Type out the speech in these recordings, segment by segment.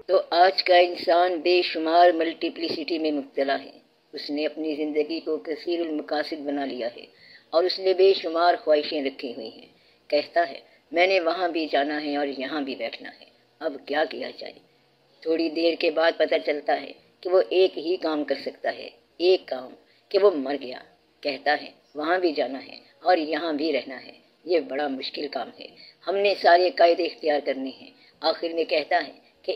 تو آج کا انسان بے شمار ملٹیپلیسٹی میں مبتلا ہے۔ اس نے اپنی زندگی کو کثیر المقاصد بنا لیا ہے اور اس نے بے شمار خواہشیں رکھی ہوئی ہیں۔ کہتا ہے میں نے وہاں بھی جانا ہے اور یہاں بھی بیٹھنا ہے، اب کیا کیا جائے؟ تھوڑی دیر کے بعد پتہ چلتا ہے کہ وہ ایک ہی کام کر سکتا ہے، ایک کام کہ وہ مر گیا۔ کہتا ہے وہاں بھی جانا ہے اور یہاں بھی رہنا ہے، یہ بڑا مشکل کام ہے، ہم نے سارے قاعدے اختیار کرنے ہیں۔ آخر میں کہتا ہے کہ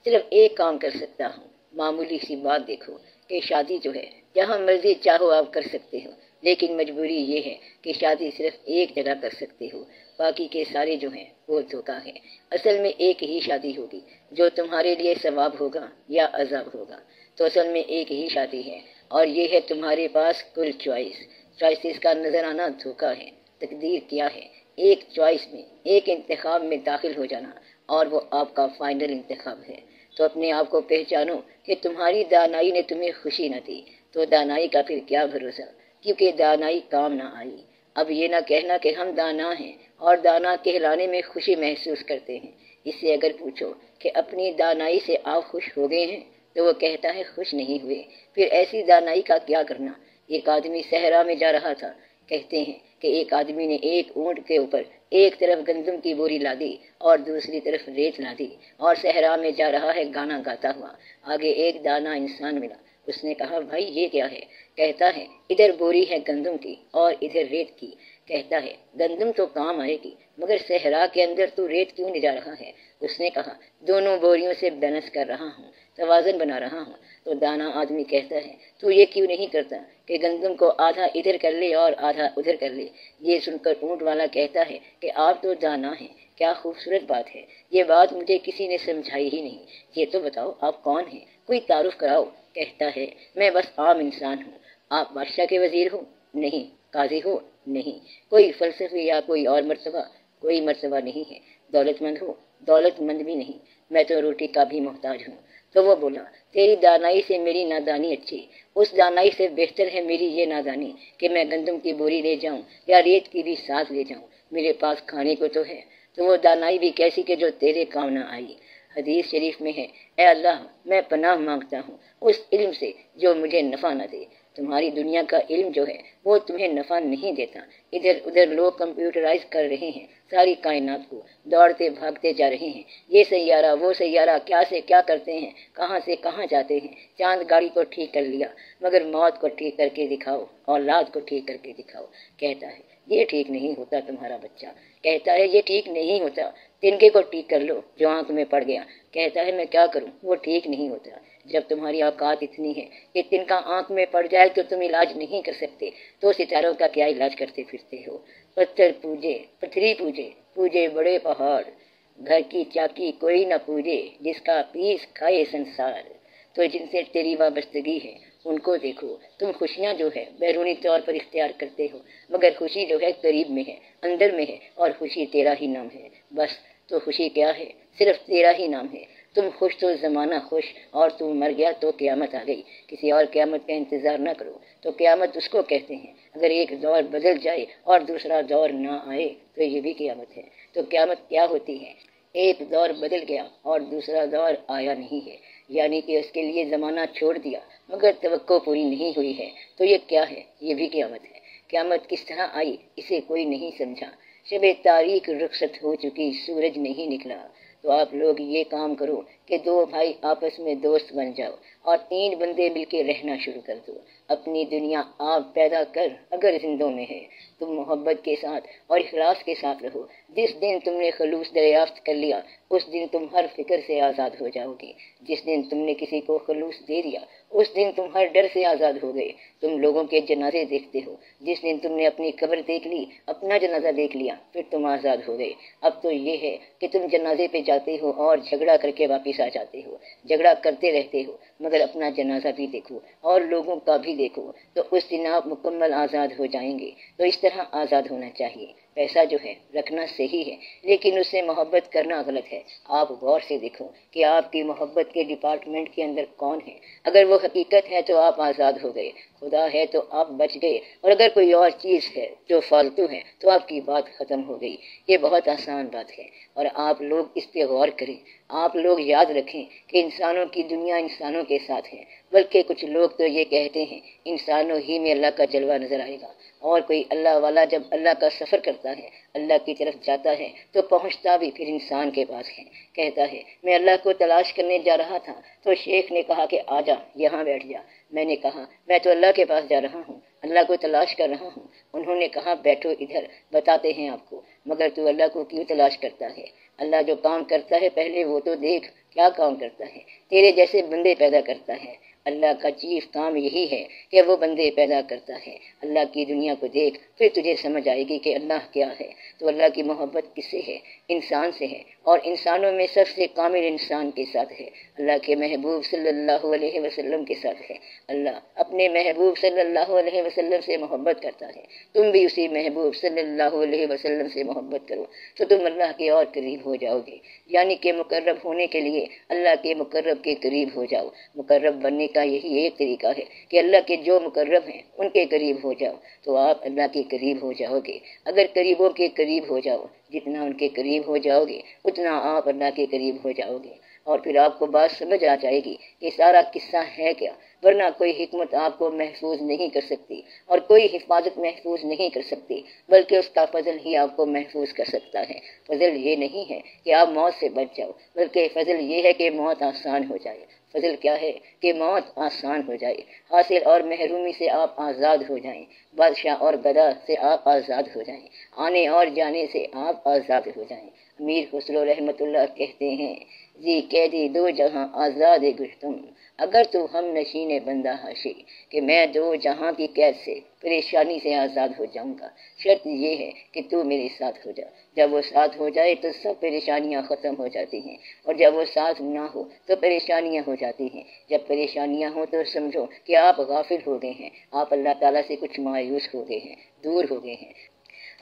صرف ایک کام کر سکتا ہوں۔ معمولی سی بات دیکھو کہ شادی جو ہے جہاں مرضی چاہو آپ کر سکتے ہو، لیکن مجبوری یہ ہے کہ شادی صرف ایک جگہ کر سکتے ہو، باقی کے سارے جو ہیں وہ دھوکہ ہے۔ اصل میں ایک ہی شادی ہوگی جو تمہارے لیے ثواب ہوگا یا عذاب ہوگا، تو اصل میں ایک ہی شادی ہے اور یہ ہے تمہارے پاس کل چوائسز کا نظر آنا دھوکہ ہے۔ تقدیر کیا ہے؟ ایک چوائس میں، ایک انتخاب میں داخل ہو جانا اور وہ آپ کا فائنل انتخاب ہے۔ تو اپنے آپ کو پہچانو کہ تمہاری دانائی نے تمہیں خوشی نہ دی، تو دانائی کا پھر کیا بھروسہ، کیونکہ دانائی کام نہ آئی۔ اب یہ نہ کہنا کہ ہم دانا ہیں اور دانا کہلانے میں خوشی محسوس کرتے ہیں۔ اس سے اگر پوچھو کہ اپنی دانائی سے آپ خوش ہو گئے ہیں تو وہ کہتا ہے خوش نہیں ہوئے۔ پھر ایسی دانائی کا کیا کرنا؟ ایک آدمی صحرا میں جا رہا تھا۔ کہتے ہیں کہ ایک آدمی نے ایک اونٹ کے اوپر ایک طرف گندم کی بوری لا دی اور دوسری طرف ریت لا دی اور صحرا میں جا رہا ہے گانا گاتا ہوا۔ آگے ایک دانا انسان ملا، اس نے کہا بھائی یہ کیا ہے؟ کہتا ہے ادھر بوری ہے گندم کی اور ادھر ریت کی۔ کہتا ہے گندم تو کام آئے گی مگر صحرا کے اندر تو ریت کیوں لے جا رہا ہے؟ اس نے کہا دونوں بوریوں سے بیلنس کر رہا ہوں، توازن بنا رہا ہوں۔ تو دانا آدمی کہتا ہے تو یہ کیوں نہیں کرتا کہ گندم کو آدھا ادھر کر لے اور آدھا ادھر کر لے؟ یہ سن کر اونٹ والا کہتا ہے کہ آپ تو دانا ہیں، کیا خوبصورت بات ہے، یہ بات مجھے کسی نے سمجھائی ہی نہیں۔ یہ تو بتاؤ آپ کون ہیں، کوئی تعارف کراؤ۔ کہتا ہے میں بس عام انسان ہوں۔ آپ بادشاہ کے وزیر ہو؟ نہیں۔ قاضی ہو؟ نہیں۔ کوئی فلسفی یا کوئی اور مرتبہ؟ کوئی مرتبہ نہیں ہے۔ دولت مند ہو؟ دولت مند بھی نہیں، میں تو روٹی کا بھی محتاج ہوں۔ تو وہ بولا تیری دانائی سے میری نادانی اچھی، اس دانائی سے بہتر ہے میری یہ نادانی کہ میں گندم کی بوری لے جاؤں یا ریت کی بھی ساتھ لے جاؤں، میرے پاس کھانے کو تو ہے۔ تو وہ دانائی بھی کیسی کہ جو تیرے کام نہ آئی۔ حدیث شریف میں ہے اے اللہ میں پناہ مانگتا ہوں اس علم سے جو مجھے نفع نہ دے۔ تمہاری دنیا کا علم جو ہے وہ تمہیں نفع نہیں دیتا۔ ادھر ادھر لوگ کمپیوٹرائز کر رہے ہیں ساری کائنات کو، دوڑتے بھاگتے جا رہے ہیں، یہ سیارہ وہ سیارہ کیا سے کیا کرتے ہیں، کہاں سے کہاں جاتے ہیں۔ چاند گاڑی کو ٹھیک کر لیا مگر موت کو ٹھیک کر کے دکھاؤ، اولاد کو ٹھیک کر کے دکھاؤ۔ کہتا ہے یہ ٹھیک نہیں ہوتا تمہارا بچہ۔ کہتا ہے یہ ٹھیک نہیں ہوتا، تنکے کو ٹھیک کر لو جو آنکھ میں پڑ گیا۔ کہتا ہے میں کیا کروں، وہ ٹھیک نہیں ہوتا۔ جب تمہاری اوقات اتنی ہے کہ تنکا آنکھ میں پڑ جائے تو تم علاج نہیں کر سکتے تو ستاروں کا کیا علاج کرتے پھرتے ہو؟ پتھر پوجے پتھری پوجے بڑے پہاڑ، گھر کی چاکی کوئی نہ پوجے جس کا پیس کھائے سنسار۔ تو جن سے تیری وابستگی ہے ان کو دیکھو۔ تم خوشیاں جو ہے بیرونی طور پر اختیار کرتے ہو مگر خوشی جو ہے قریب میں ہے، اندر میں ہے، اور خوشی تیرا ہی نام ہے۔ بس تو خوشی کیا ہے؟ صرف تیرا ہی نام ہے۔ تم خوش تو زمانہ خوش، اور تم مر گیا تو قیامت آ گئی۔ کسی اور قیامت کا انتظار نہ کرو۔ تو قیامت اس کو کہتے ہیں اگر ایک دور بدل جائے اور دوسرا دور نہ آئے تو یہ بھی قیامت ہے۔ تو قیامت کیا ہوتی ہے؟ ایک دور بدل گیا اور دوسرا دور آیا نہیں ہے، یعنی کہ اس کے لیے زمانہ چھوڑ دیا مگر توقع پوری نہیں ہوئی ہے، تو یہ کیا ہے؟ یہ بھی قیامت ہے۔ قیامت کس طرح آئی اسے کوئی نہیں سمجھا۔ شب تاریک رخصت ہو چکی، سورج نہیں نکلا۔ تو آپ لوگ یہ کام کرو کہ دو بھائی آپس میں دوست بن جاؤ اور تین بندے مل کے رہنا شروع کر دو۔ اپنی دنیا آپ پیدا کر اگر زندوں میں ہے، تم محبت کے ساتھ اور اخلاص کے ساتھ رہو۔ جس دن تم نے خلوص دریافت کر لیا اس دن تم ہر فکر سے آزاد ہو جاؤ گے۔ جس دن تم نے کسی کو خلوص دے دیا اس دن تم ہر ڈر سے آزاد ہو گئے۔ تم لوگوں کے جنازے دیکھتے ہو، جس دن تم نے اپنی قبر دیکھ لی، اپنا جنازہ دیکھ لیا، پھر تم آزاد ہو گئے۔ اب تو یہ ہے کہ تم جنازے پہ جاتے ہو اور جھگڑا کر کے واپس آ جاتے ہو، جھگڑا کرتے رہتے ہو مگر اپنا جنازہ بھی دیکھو اور لوگوں کا بھی دیکھو، تو اس دن آپ مکمل آزاد ہو جائیں گے۔ تو اس طرح آزاد ہونا چاہیے۔ پیسہ جو ہے رکھنا صحیح ہے لیکن اس سے محبت کرنا غلط ہے۔ آپ غور سے دیکھو کہ آپ کی محبت کے ڈپارٹمنٹ کے اندر کون ہے، اگر وہ حقیقت ہے تو آپ آزاد ہو گئے۔ خدا ہے تو آپ بچ گئے، اور اگر کوئی اور چیز ہے جو فالتو ہے تو آپ کی بات ختم ہو گئی۔ یہ بہت آسان بات ہے، اور آپ لوگ اس پہ غور کریں۔ آپ لوگ یاد رکھیں کہ انسانوں کی دنیا انسانوں کے ساتھ ہے، بلکہ کچھ لوگ تو یہ کہتے ہیں انسانوں ہی میں اللہ کا جلوہ نظر آئے گا، اور کوئی اللہ والا جب اللہ کا سفر کرتا ہے، اللہ کی طرف جاتا ہے، تو پہنچتا بھی پھر انسان کے پاس ہے۔ کہتا ہے میں اللہ کو تلاش کرنے جا رہا تھا تو شیخ نے کہا کہ آ جا، یہاں بیٹھ جا۔ میں نے کہا میں تو اللہ کے پاس جا رہا ہوں، اللہ کو تلاش کر رہا ہوں۔ انہوں نے کہا بیٹھو ادھر، بتاتے ہیں آپ کو۔ مگر تو اللہ کو کیوں تلاش کرتا ہے؟ اللہ جو کام کرتا ہے پہلے وہ تو دیکھ، کیا کام کرتا ہے؟ تیرے جیسے بندے پیدا کرتا ہے۔ اللہ کا چیف کام یہی ہے کہ وہ بندے پیدا کرتا ہے۔ اللہ کی دنیا کو دیکھ، پھر تجھے سمجھ آئے گی کہ اللہ کیا ہے۔ تو اللہ کی محبت کس سے ہے؟ انسان سے ہے، اور انسانوں میں سب سے کامل انسان کے ساتھ ہے، اللہ کے محبوب صلی اللہ علیہ وسلم کے ساتھ ہے۔ اللہ اپنے محبوب صلی اللہ علیہ وسلم سے محبت کرتا ہے، تم بھی اسی محبوب صلی اللہ علیہ وسلم سے محبت کرو تو تم اللہ کے اور قریب ہو جاؤ گے، یعنی کہ مقرب ہونے کے لیے اللہ کے مقرب کے قریب ہو جاؤ۔ مقرب بننے کا یہی ایک طریقہ ہے کہ اللہ کے جو مقرب ہیں ان کے قریب ہو جاؤ، تو آپ اللہ کے قریب ہو جاؤ گے۔ اگر قریبوں کے قریب ہو جاؤ، جتنا ان کے قریب ہو جاؤ گے اتنا آپ اللہ کے قریب ہو جاؤ گے، اور پھر آپ کو بات سمجھ آ جائے گی کہ سارا قصہ ہے کیا۔ ورنہ کوئی حکمت آپ کو محفوظ نہیں کر سکتی، اور کوئی حفاظت محفوظ نہیں کر سکتی، بلکہ اس کا فضل ہی آپ کو محفوظ کر سکتا ہے۔ فضل یہ نہیں ہے کہ آپ موت سے بچ جاؤ، بلکہ فضل یہ ہے کہ موت آسان ہو جائے۔ فضل کیا ہے؟ کہ موت آسان ہو جائے، حاصل اور محرومی سے آپ آزاد ہو جائیں، بادشاہ اور گدا سے آپ آزاد ہو جائیں، آنے اور جانے سے آپ آزاد ہو جائیں۔ امیر خسرو رحمۃ اللہ کہتے ہیں جی قیدی دو جہاں آزاد گشتم، اگر تو ہم نشین بندہ حاشی، کہ میں دو جہاں کی قید سے پریشانی سے آزاد ہو جاؤں گا، شرط یہ ہے کہ تو میرے ساتھ ہو جا۔ جب وہ ساتھ ہو جائے تو سب پریشانیاں ختم ہو جاتی ہیں، اور جب وہ ساتھ نہ ہو تو پریشانیاں ہو جاتی ہیں۔ جب پریشانیاں ہوں تو سمجھو کہ آپ غافل ہو گئے ہیں، آپ اللہ تعالیٰ سے کچھ مایوس ہو گئے ہیں، دور ہو گئے ہیں۔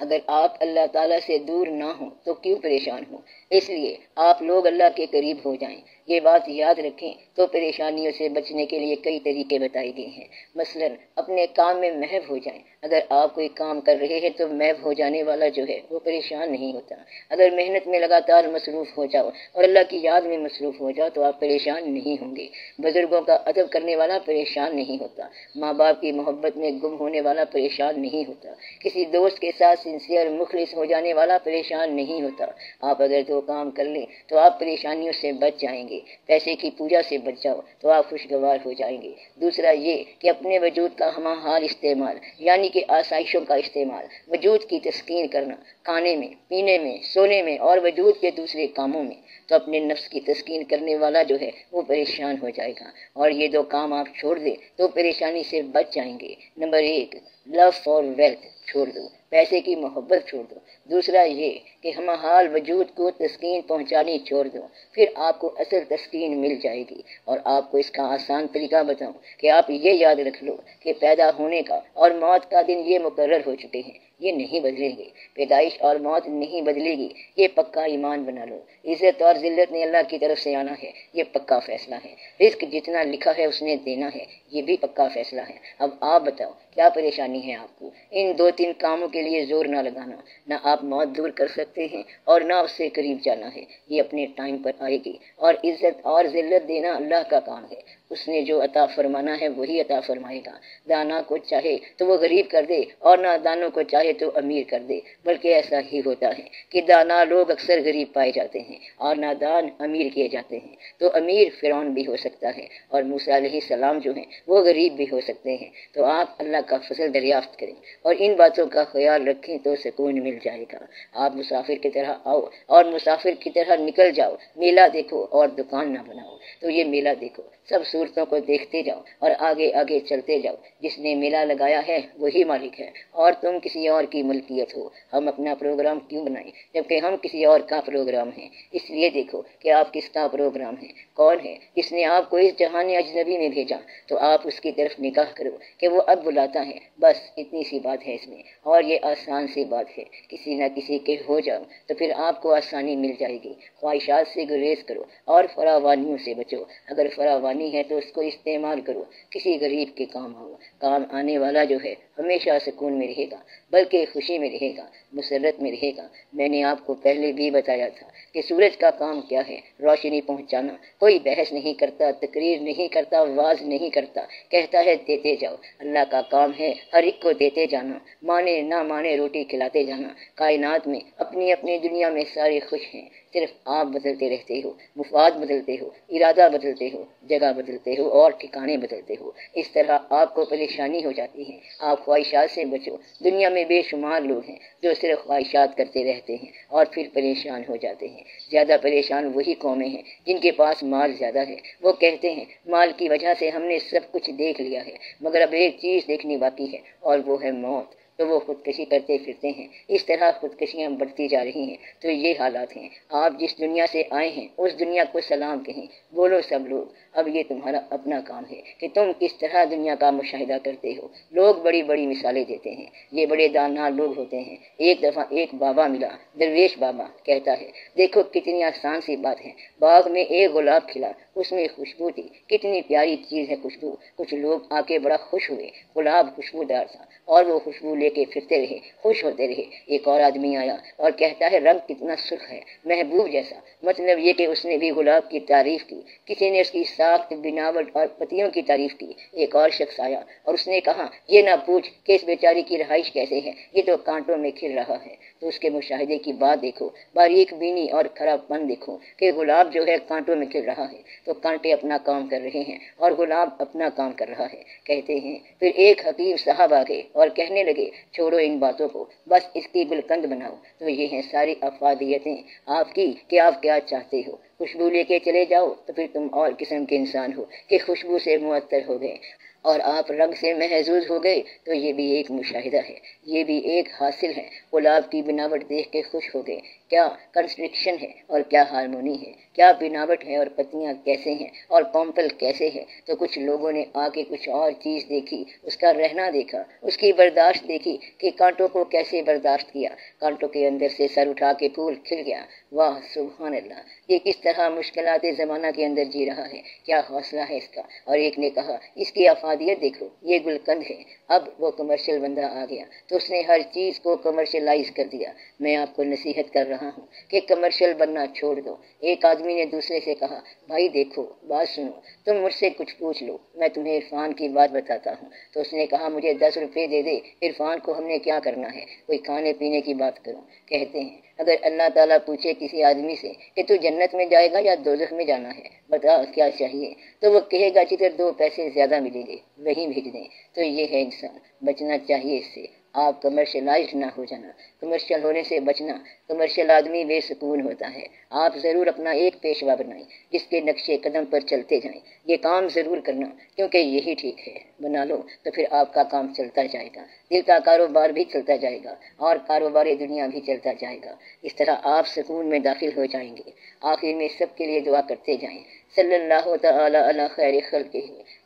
اگر آپ اللہ تعالیٰ سے دور نہ ہوں تو کیوں پریشان ہوں؟ اس لیے آپ لوگ اللہ کے قریب ہو جائیں۔ یہ بات یاد رکھیں تو پریشانیوں سے بچنے کے لیے کئی طریقے بتائے گئے ہیں۔ مثلا اپنے کام میں محو ہو جائیں۔ اگر آپ کوئی کام کر رہے ہیں تو محو ہو جانے والا جو ہے وہ پریشان نہیں ہوتا۔ اگر محنت میں لگاتار مصروف ہو جاؤ اور اللہ کی یاد میں مصروف ہو جاؤ تو آپ پریشان نہیں ہوں گے۔ بزرگوں کا ادب کرنے والا پریشان نہیں ہوتا۔ ماں باپ کی محبت میں گم ہونے والا پریشان نہیں ہوتا۔ کسی دوست کے ساتھ سنسیئر مخلص ہو جانے والا پریشان نہیں ہوتا۔ آپ اگر دو کام کر لیں تو آپ پریشانیوں سے بچ جائیں گے۔ پیسے کی پوجا سے بچ جاؤ تو آپ خوشگوار ہو جائیں گے۔ دوسرا یہ کہ اپنے وجود کا ہمہ حال استعمال، یعنی کہ آسائشوں کا استعمال، وجود کی تسکین کرنا، کھانے میں، پینے میں، سونے میں اور وجود کے دوسرے کاموں میں، تو اپنے نفس کی تسکین کرنے والا جو ہے وہ پریشان ہو جائے گا۔ اور یہ دو کام آپ چھوڑ دیں تو پریشانی سے بچ جائیں گے۔ نمبر 1 لو فار ویلتھ چھوڑ دو، پیسے کی محبت چھوڑ دو۔ دوسرا یہ کہ ہمہ حال وجود کو تسکین پہنچانی چھوڑ دو، پھر آپ کو اصل تسکین مل جائے گی۔ اور آپ کو اس کا آسان طریقہ بتاؤں کہ آپ یہ یاد رکھ لو کہ پیدا ہونے کا اور موت کا دن یہ مقرر ہو چکے ہیں، یہ نہیں بدلیں گے۔ پیدائش اور موت نہیں بدلے گی، یہ پکا ایمان بنا لو۔ عزت اور ذلت نے اللہ کی طرف سے آنا ہے، یہ پکا فیصلہ ہے۔ رزق جتنا لکھا ہے اس نے دینا ہے، یہ بھی پکا فیصلہ ہے۔ اب آپ بتاؤ کیا پریشانی ہے آپ کو؟ ان 2-3 کاموں کے لیے زور نہ لگانا، نہ آپ موت دور کر سکتے ہیں اور نہ اس سے قریب جانا ہے، یہ اپنے ٹائم پر آئے گی۔ اور عزت اور ذلت دینا اللہ کا کام ہے، اس نے جو عطا فرمانا ہے وہی عطا فرمائے گا۔ دانا کو چاہے تو وہ غریب کر دے اور نادانوں کو چاہے تو امیر کر دے، بلکہ ایسا ہی ہوتا ہے کہ دانا لوگ اکثر غریب پائے جاتے ہیں اور نادان امیر کیے جاتے ہیں۔ تو امیر فرعون بھی ہو سکتا ہے اور موسیٰ علیہ السلام جو ہیں وہ غریب بھی ہو سکتے ہیں۔ تو آپ اللہ کا فضل دریافت کریں اور ان باتوں کا خیال رکھیں تو سکون مل جائے گا۔ آپ مسافر کی طرح آؤ اور مسافر کی طرح نکل جاؤ، میلہ دیکھو اور دکان نہ بناؤ۔ تو یہ میلہ دیکھو، سب صورتوں کو دیکھتے جاؤ اور آگے آگے چلتے جاؤ۔ جس نے میلہ لگایا ہے وہی مالک ہے اور تم کسی اور کی ملکیت ہو۔ ہم اپنا پروگرام کیوں بنائیں جبکہ ہم کسی اور کا پروگرام ہیں؟ اس لیے دیکھو کہ آپ کس کا پروگرام ہے، کون ہے جس نے آپ کو اس جہان اجنبی میں بھیجا، تو آپ اس کی طرف نگاہ کرو کہ وہ اب بلاتا ہے۔ بس اتنی سی بات ہے اس میں، اور یہ آسان سی بات ہے۔ کسی نہ کسی کے ہو جاؤ تو پھر آپ کو آسانی مل جائے گی۔ خواہشات سے گریز کرو اور فراوانیوں سے بچو۔ اگر فراوانی ہے تو اس کو استعمال کرو، کسی غریب کے کام آؤ۔ کام آنے والا جو ہے ہمیشہ سکون میں رہے گا، بلکہ خوشی میں رہے گا، مسرت میں رہے گا۔ میں نے آپ کو پہلے بھی بتایا تھا کہ سورج کا کام کیا ہے؟ روشنی پہنچانا۔ کوئی بحث نہیں کرتا، تقریر نہیں کرتا، واز نہیں کرتا، کہتا ہے دیتے جاؤ۔ اللہ کا کام ہے ہر ایک کو دیتے جانا، مانے نہ مانے روٹی کھلاتے جانا۔ کائنات میں اپنی اپنی دنیا میں سارے خوش ہیں، صرف آپ بدلتے رہتے ہو، مفاد بدلتے ہو، ارادہ بدلتے ہو، جگہ بدلتے ہو اور ٹھکانے بدلتے ہو۔ اس طرح آپ کو پریشانی ہو جاتی ہے۔ آپ خواہشات سے بچو۔ دنیا میں بے شمار لوگ ہیں جو صرف خواہشات کرتے رہتے ہیں اور پھر پریشان ہو جاتے ہیں۔ زیادہ پریشان وہی قومیں ہیں جن کے پاس مال زیادہ ہے۔ وہ کہتے ہیں مال کی وجہ سے ہم نے سب کچھ دیکھ لیا ہے، مگر اب ایک چیز دیکھنی باقی ہے اور وہ ہے موت، تو وہ خودکشی کرتے پھرتے ہیں۔ اس طرح خودکشیاں بڑھتی جا رہی ہیں۔ تو یہ حالات ہیں۔ آپ جس دنیا سے آئے ہیں اس دنیا کو سلام کہیں، بولو سب لوگ۔ اب یہ تمہارا اپنا کام ہے کہ تم کس طرح دنیا کا مشاہدہ کرتے ہو۔ لوگ بڑی بڑی مثالیں دیتے ہیں، یہ بڑے دانا لوگ ہوتے ہیں۔ ایک دفعہ ایک بابا ملا، درویش بابا، کہتا ہے دیکھو کتنی آسان سی بات ہے، باغ میں ایک گلاب کھلا، اس میں خوشبو تھی، کتنی پیاری چیز ہے خوشبو۔ کچھ لوگ آ کے بڑا خوش ہوئے، گلاب خوشبودار تھا اور وہ خوشبو لے کے پھرتے رہے، خوش ہوتے رہے۔ ایک اور آدمی آیا اور کہتا ہے رنگ کتنا سرخ ہے، محبوب جیسا۔ مطلب یہ کہ اس نے بھی گلاب کی تعریف کی۔ کسی نے اس کی ساخت، بناوٹ اور پتیوں کی تعریف کی۔ ایک اور شخص آیا اور اس نے کہا یہ نہ پوچھ کہ اس بیچاری کی رہائش کیسے ہے، یہ تو کانٹوں میں کھل رہا ہے۔ تو اس کے مشاہدے کی بات دیکھو، باریک بینی اور خراب پن دیکھو کہ گلاب جو ہے کانٹوں میں کھل رہا ہے تو کانٹے اپنا کام کر رہے ہیں اور گلاب اپنا کام کر رہا ہے۔ کہتے ہیں پھر ایک حکیم صاحب آ گئے اور کہنے لگے چھوڑو ان باتوں کو، بس اس کی گلقند بناؤ۔ تو یہ ہیں ساری افادیتیں آپ کی کہ آپ کیا چاہتے ہو۔ خوشبو لے کے چلے جاؤ تو پھر تم اور قسم کے انسان ہو کہ خوشبو سے معطر ہو گئے، اور آپ رنگ سے محظوظ ہو گئے تو یہ بھی ایک مشاہدہ ہے، یہ بھی ایک حاصل ہے۔ گلاب کی بناوٹ دیکھ کے خوش ہو گئے، کیا کنسٹرکشن ہے اور کیا ہارمونی ہے، کیا بناوٹ ہے اور پتیاں کیسے ہیں اور پومپل کیسے ہے۔ تو کچھ لوگوں نے آ کے کچھ اور چیز دیکھی، اس کا رہنا دیکھا، اس کی برداشت دیکھی کہ کانٹوں کو کیسے برداشت کیا۔ کانٹوں کے اندر سے سر اٹھا کے پھول کھل گیا۔ واہ سبحان اللہ، یہ کس طرح مشکلات زمانہ کے اندر جی رہا ہے، کیا حوصلہ ہے اس کا۔ اور ایک نے کہا اس کی افادیت دیکھو، یہ گلقند ہے۔ اب وہ کمرشل بندہ آ گیا تو اس نے ہر چیز کو کمرشلائز کر دیا۔ میں آپ کو نصیحت کر رہا ہوں کہ کمرشل بننا چھوڑ دو۔ ایک آدمی نے دوسرے سے کہا بھائی دیکھو، بات سنو، تم مجھ سے کچھ پوچھ لو، میں تمہیں عرفان کی بات بتاتا ہوں۔ تو اس نے کہا مجھے 10 روپے دے دے، عرفان کو ہم نے کیا کرنا ہے، کوئی کھانے پینے کی بات کرو۔ کہتے ہیں اگر اللہ تعالیٰ پوچھے کسی آدمی سے کہ تو جنت میں جائے گا یا دوزخ میں جانا ہے، بتا کیا چاہیے، تو وہ کہے گا جدھر 2 پیسے زیادہ ملیں گے وہیں بھیج دیں۔ تو یہ ہے انسان، بچنا چاہیے اس سے۔ آپ کمرشلائزڈ نہ ہو جانا، کمرشل ہونے سے بچنا۔ کمرشل آدمی بے سکون ہوتا ہے۔ آپ ضرور اپنا ایک پیشوا بنائیں جس کے نقشے قدم پر چلتے جائیں۔ یہ کام ضرور کرنا کیونکہ یہی ٹھیک ہے۔ بنا لو تو پھر آپ کا کام چلتا جائے گا، دل کا کاروبار بھی چلتا جائے گا اور کاروبار دنیا بھی چلتا جائے گا۔ اس طرح آپ سکون میں داخل ہو جائیں گے۔ آخر میں سب کے لیے دعا کرتے جائیں، صلی اللہ تعالی علی خیر خلقہ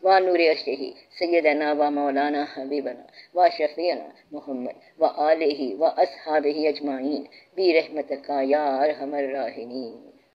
و نور عرشہ سیدنا و مولانا حبیبنا و شفیعنا محمد و آلہ و اصحابہ اجمعین برحمتک یا ارحم الراحمین۔